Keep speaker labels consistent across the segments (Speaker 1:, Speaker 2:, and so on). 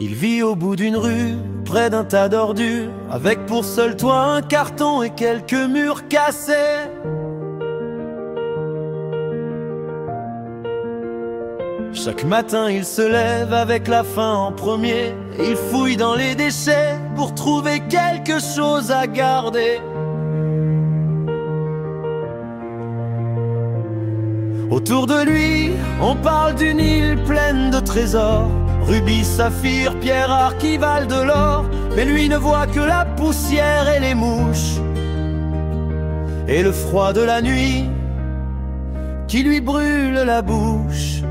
Speaker 1: Il vit au bout d'une rue, près d'un tas d'ordures, avec pour seul toit un carton et quelques murs cassés. Chaque matin il se lève avec la faim en premier. Il fouille dans les déchets pour trouver quelque chose à garder. Autour de lui, on parle d'une île pleine de trésors, rubis, saphirs, pierres rares qui valent de l'or. Mais lui ne voit que la poussière et les mouches, et le froid de la nuit qui lui brûle la bouche.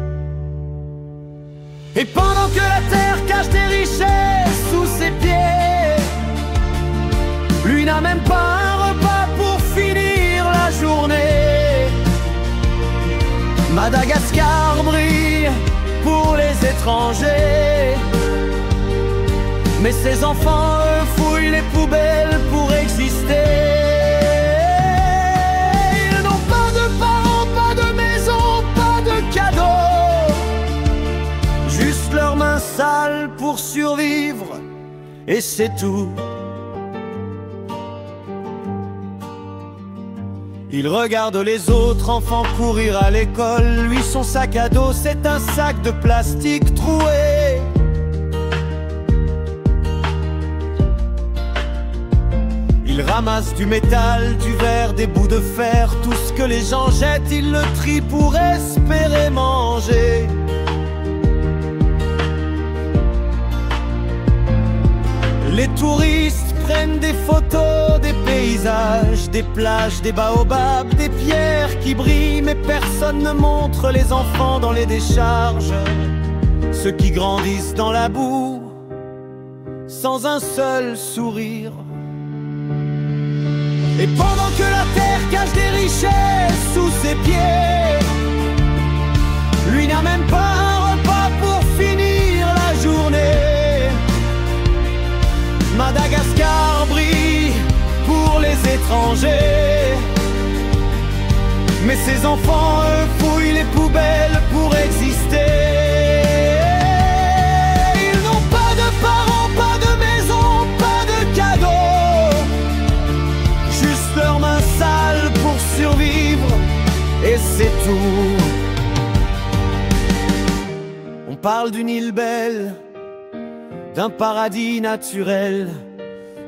Speaker 1: Et pendant que la terre cache des richesses sous ses pieds, lui n'a même pas un repas pour finir la journée. Madagascar brille pour les étrangers, mais ses enfants, eux, fouillent les poubelles pour exister. Ils n'ont pas de parents, pas de maison, pas de cadeaux, juste leurs mains sales pour survivre, et c'est tout. Il regarde les autres enfants courir à l'école. Lui, son sac à dos, c'est un sac de plastique troué. Il ramasse du métal, du verre, des bouts de fer. Tout ce que les gens jettent, il le trie pour espérer manger. Les touristes prennent des photos des paysages, des plages, des baobabs, des pierres qui brillent, mais personne ne montre les enfants dans les décharges, ceux qui grandissent dans la boue, sans un seul sourire. Et pendant que la terre cache des richesses sous ses pieds, lui n'a même pas un repas pour finir la journée. Madagascar brille pour les étrangers, mais ses enfants, eux, fouillent les poubelles pour exister. Ils n'ont pas de parents, pas de maison, pas de cadeaux, juste leurs mains sales pour survivre, et c'est tout. On parle d'une île belle, d'un paradis naturel,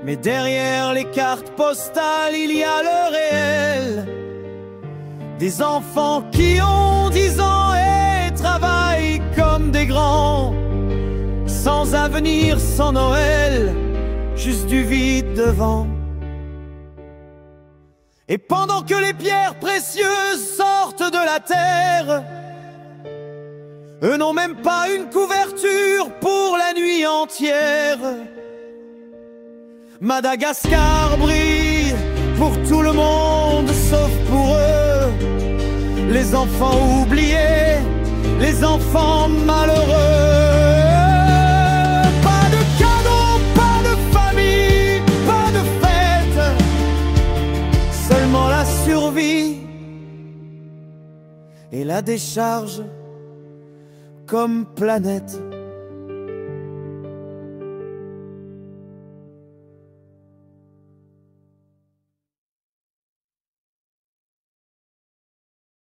Speaker 1: mais derrière les cartes postales, il y a le réel. Des enfants qui ont 10 ans et travaillent comme des grands, sans avenir, sans Noël, juste du vide devant. Et pendant que les pierres précieuses sortent de la terre, eux n'ont même pas une couverture pour la nuit entière. Madagascar brille pour tout le monde sauf pour eux, les enfants oubliés, les enfants malheureux. Pas de cadeaux, pas de famille, pas de fête, seulement la survie et la décharge comme planète.